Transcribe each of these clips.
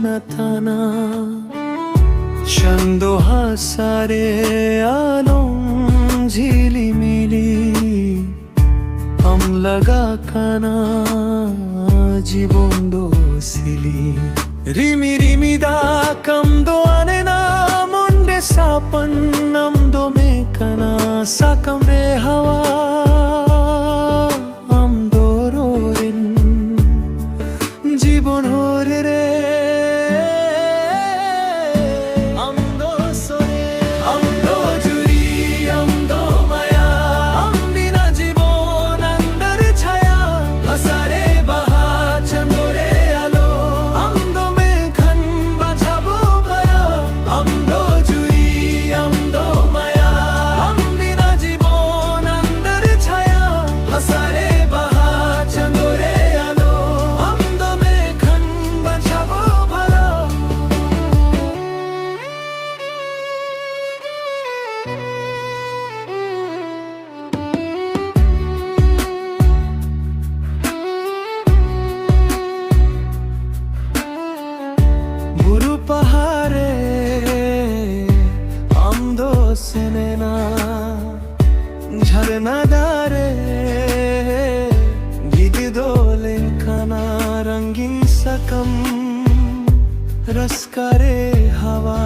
na tana Shando hasare alom ঝিলিমিলি আমলাগা কানা জীবন দোসিলি রিমি রিমি দা কামদো আনে না মন্ডে সাপন নামদো মে কানা সাকাম রে হাওয়া আমদো রোরিন জীবন হরে রে পাহাড়ে আমদো সেনেনা ঝরনা দারে গীত দোলে খানা রঙিন সকম রস করে হাওয়া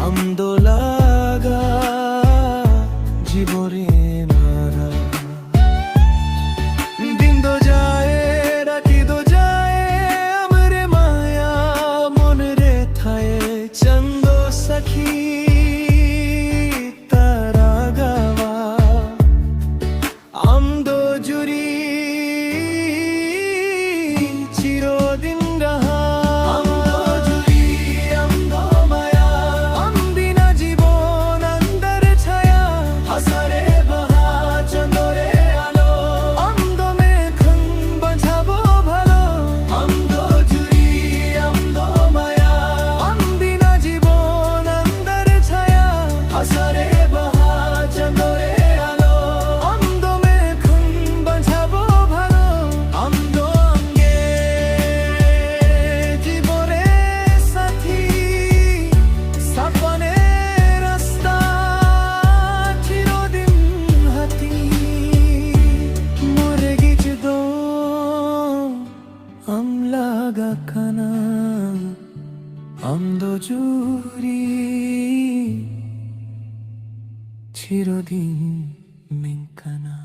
আমদো লাগা জীবরে নারা দিন দো যায় রাতি দো যায় আমরে মায়া চন্দ সখী তারা গাওয়া আমদো জুরি চিরদিন রাহা আমদো জুরি আমদো মায়া আমদিনা জীবন অন্দর ছায়া হাসরে বাহা চন্দরে আলো আমদো মেঘন বাঁচাবো ভালো আমদো জুরি আমদো মায়া হাসরে বাহা চন্দরে আলো আমদো মেঘন বাঁচাবো ভালো আমদো অঙ্গে জীবনে সাথী সাপনে রাস্তা চিরদিন হাতি মরে গেছে দো আমলাগা কানা আমদো জুরি চিরদিন মেঙ্কানা।